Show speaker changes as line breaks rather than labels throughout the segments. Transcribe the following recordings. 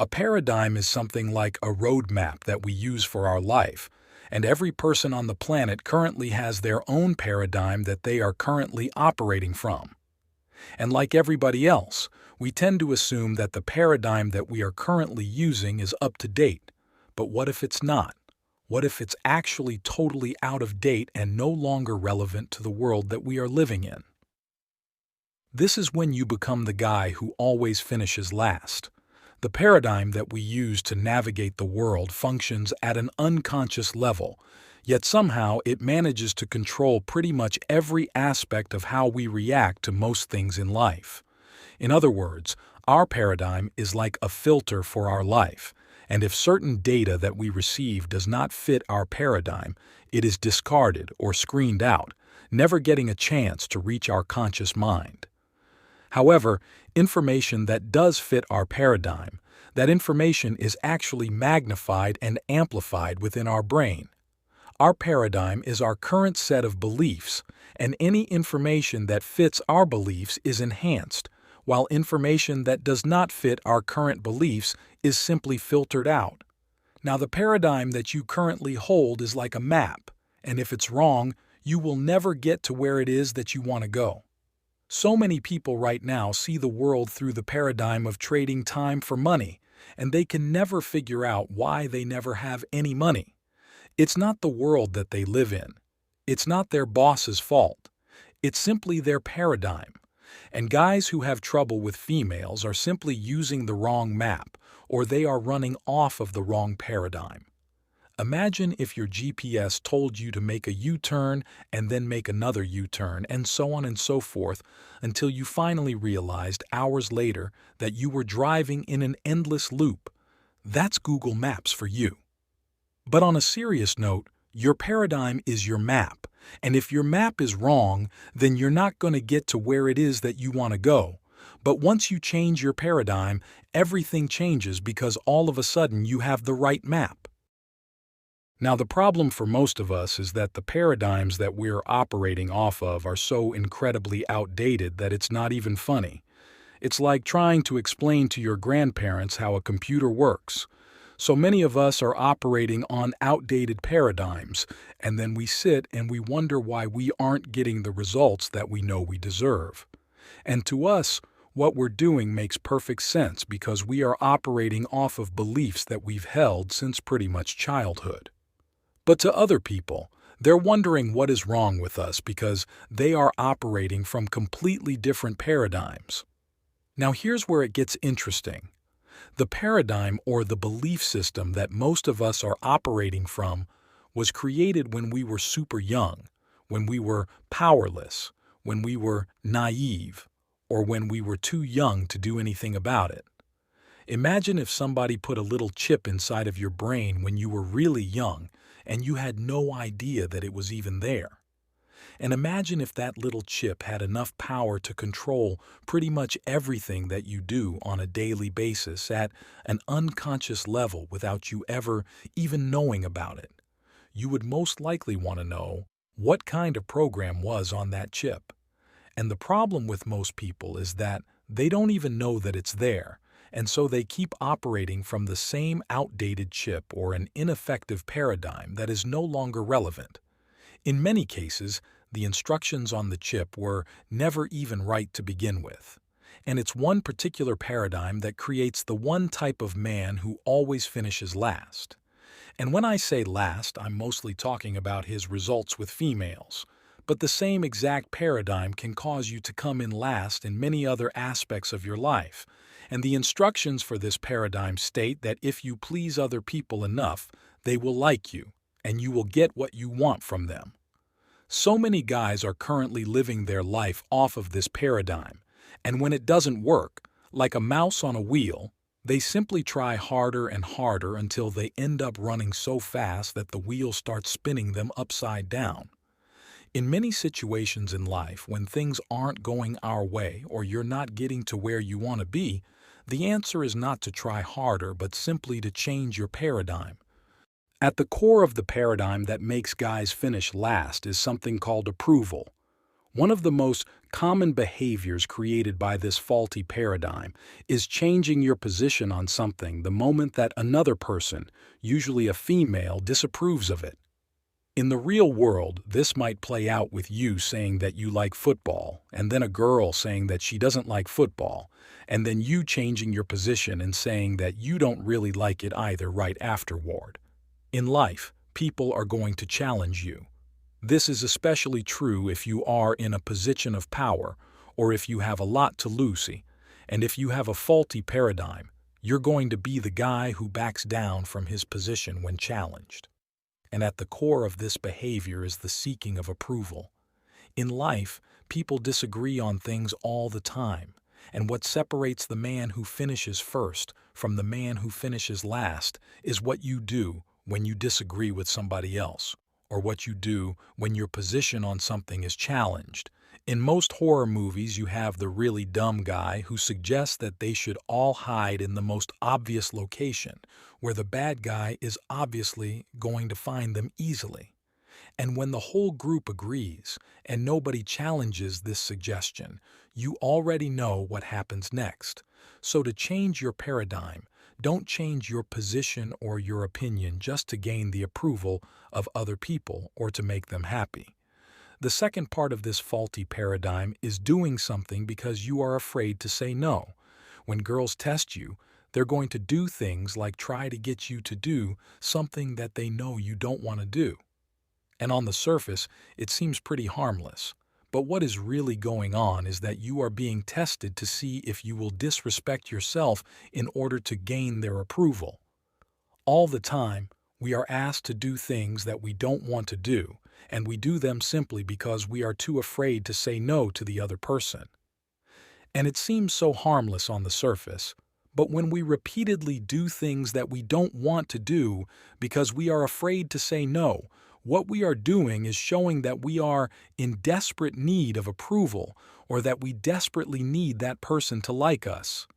A paradigm is something like a roadmap that we use for our life, and every person on the planet currently has their own paradigm that they are currently operating from. And like everybody else, we tend to assume that the paradigm that we are currently using is up to date. But what if it's not? What if it's actually totally out of date and no longer relevant to the world that we are living in? This is when you become the guy who always finishes last. The paradigm that we use to navigate the world functions at an unconscious level, yet somehow it manages to control pretty much every aspect of how we react to most things in life. In other words, our paradigm is like a filter for our life, and if certain data that we receive does not fit our paradigm, it is discarded or screened out, never getting a chance to reach our conscious mind. However, information that does fit our paradigm, that information is actually magnified and amplified within our brain. Our paradigm is our current set of beliefs, and any information that fits our beliefs is enhanced, while information that does not fit our current beliefs is simply filtered out. Now, the paradigm that you currently hold is like a map, and if it's wrong, you will never get to where it is that you want to go. So many people right now see the world through the paradigm of trading time for money, and they can never figure out why they never have any money. It's not the world that they live in. It's not their boss's fault. It's simply their paradigm. And guys who have trouble with females are simply using the wrong map, or they are running off of the wrong paradigm. Imagine if your GPS told you to make a U-turn and then make another U-turn and so on and so forth until you finally realized hours later that you were driving in an endless loop. That's Google Maps for you. But on a serious note, your paradigm is your map, and if your map is wrong, then you're not going to get to where it is that you want to go. But once you change your paradigm, everything changes because all of a sudden you have the right map. Now, the problem for most of us is that the paradigms that we're operating off of are so incredibly outdated that it's not even funny. It's like trying to explain to your grandparents how a computer works. So many of us are operating on outdated paradigms, and then we sit and we wonder why we aren't getting the results that we know we deserve. And to us, what we're doing makes perfect sense because we are operating off of beliefs that we've held since pretty much childhood. But to other people, they're wondering what is wrong with us because they are operating from completely different paradigms. Now here's where it gets interesting. The paradigm or the belief system that most of us are operating from was created when we were super young, when we were powerless, when we were naive, or when we were too young to do anything about it. Imagine if somebody put a little chip inside of your brain when you were really young and you had no idea that it was even there. And imagine if that little chip had enough power to control pretty much everything that you do on a daily basis at an unconscious level without you ever even knowing about it. You would most likely want to know what kind of program was on that chip. And the problem with most people is that they don't even know that it's there, and so they keep operating from the same outdated chip or an ineffective paradigm that is no longer relevant. In many cases, the instructions on the chip were never even right to begin with. And it's one particular paradigm that creates the one type of man who always finishes last. And when I say last, I'm mostly talking about his results with females. But the same exact paradigm can cause you to come in last in many other aspects of your life. And the instructions for this paradigm state that if you please other people enough, they will like you, and you will get what you want from them. So many guys are currently living their life off of this paradigm, and when it doesn't work, like a mouse on a wheel, they simply try harder and harder until they end up running so fast that the wheel starts spinning them upside down. In many situations in life, when things aren't going our way or you're not getting to where you want to be, the answer is not to try harder but simply to change your paradigm. At the core of the paradigm that makes guys finish last is something called approval. One of the most Common behaviors created by this faulty paradigm is changing your position on something the moment that another person, usually a female, disapproves of it. In the real world, this might play out with you saying that you like football, and then a girl saying that she doesn't like football, and then you changing your position and saying that you don't really like it either right afterward. In life, people are going to challenge you. This is especially true if you are in a position of power or if you have a lot to lose, and if you have a faulty paradigm, you're going to be the guy who backs down from his position when challenged. And at the core of this behavior is the seeking of approval. In life, people disagree on things all the time, and what separates the man who finishes first from the man who finishes last is what you do when you disagree with somebody else, or what you do when your position on something is challenged. In most horror movies, you have the really dumb guy who suggests that they should all hide in the most obvious location, where the bad guy is obviously going to find them easily. And when the whole group agrees and nobody challenges this suggestion, you already know what happens next. So to change your paradigm, don't change your position or your opinion just to gain the approval of other people or to make them happy. The second part of this faulty paradigm is doing something because you are afraid to say no. When girls test you, they're going to do things like try to get you to do something that they know you don't want to do. And on the surface, it seems pretty harmless. But what is really going on is that you are being tested to see if you will disrespect yourself in order to gain their approval. All the time, we are asked to do things that we don't want to do, and we do them simply because we are too afraid to say no to the other person. And it seems so harmless on the surface, but when we repeatedly do things that we don't want to do because we are afraid to say no, what we are doing is showing that we are in desperate need of approval or that we desperately need that person to like us.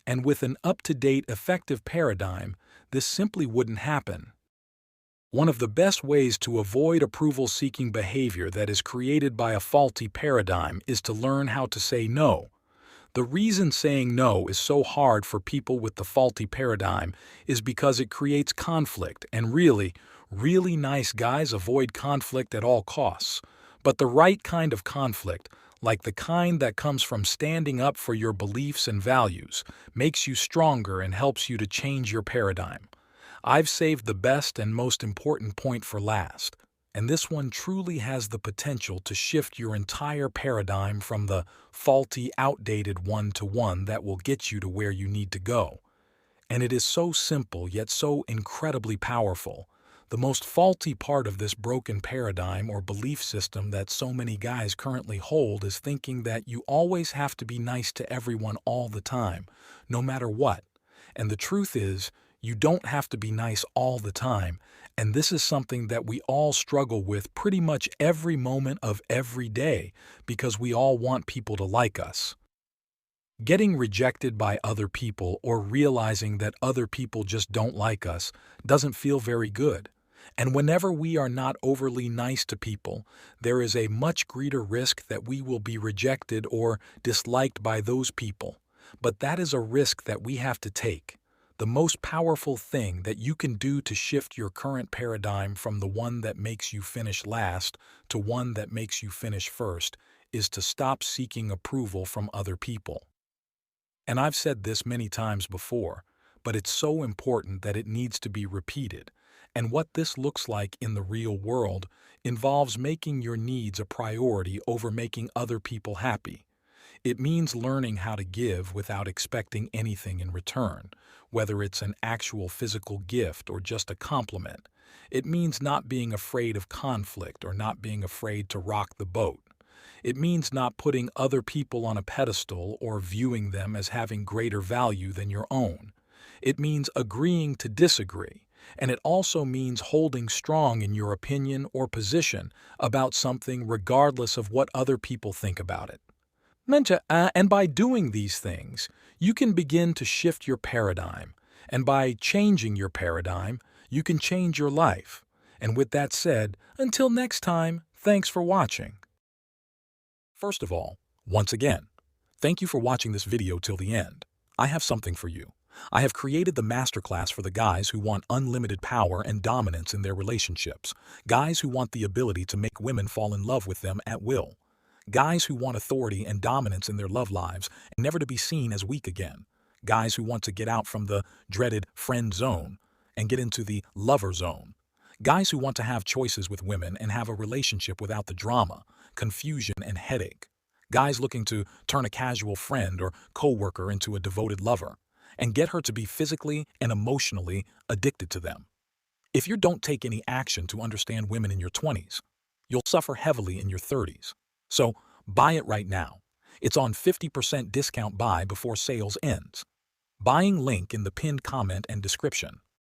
And with an up-to-date, effective paradigm, this simply wouldn't happen. One of the best ways to avoid approval-seeking behavior that is created by a faulty paradigm is to learn how to say no. The reason saying no is so hard for people with the faulty paradigm is because it creates conflict, and really nice guys avoid conflict at all costs. But the right kind of conflict, like the kind that comes from standing up for your beliefs and values, makes you stronger and helps you to change your paradigm. I've saved the best and most important point for last, and this one truly has the potential to shift your entire paradigm from the faulty, outdated one to one that will get you to where you need to go. And it is so simple yet so incredibly powerful. The most faulty part of this broken paradigm or belief system that so many guys currently hold is thinking that you always have to be nice to everyone all the time, no matter what. And the truth is, you don't have to be nice all the time, and this is something that we all struggle with pretty much every moment of every day because we all want people to like us. Getting rejected by other people or realizing that other people just don't like us doesn't feel very good. And whenever we are not overly nice to people, there is a much greater risk that we will be rejected or disliked by those people. But that is a risk that we have to take. The most powerful thing that you can do to shift your current paradigm from the one that makes you finish last to one that makes you finish first is to stop seeking approval from other people. And I've said this many times before, but it's so important that it needs to be repeated. And what this looks like in the real world involves making your needs a priority over making other people happy. It means learning how to give without expecting anything in return, whether it's an actual physical gift or just a compliment. It means not being afraid of conflict or not being afraid to rock the boat. It means not putting other people on a pedestal or viewing them as having greater value than your own. It means agreeing to disagree, and it also means holding strong in your opinion or position about something regardless of what other people think about it. And by doing these things, you can begin to shift your paradigm. And by changing your paradigm, you can change your life. And with that said, until next time, thanks for watching. First of all, Once again, thank you for watching this video till the end. I have something for you. I have created the masterclass for the guys who want unlimited power and dominance in their relationships, guys who want the ability to make women fall in love with them at will, guys who want authority and dominance in their love lives and never to be seen as weak again, guys who want to get out from the dreaded friend zone and get into the lover zone, guys who want to have choices with women and have a relationship without the drama, confusion, and headache, guys looking to turn a casual friend or coworker into a devoted lover and get her to be physically and emotionally addicted to them. If you don't take any action to understand women in your 20s, you'll suffer heavily in your 30s. So buy it right now. It's on 50% discount buy before sales ends. Buying link in the pinned comment and description.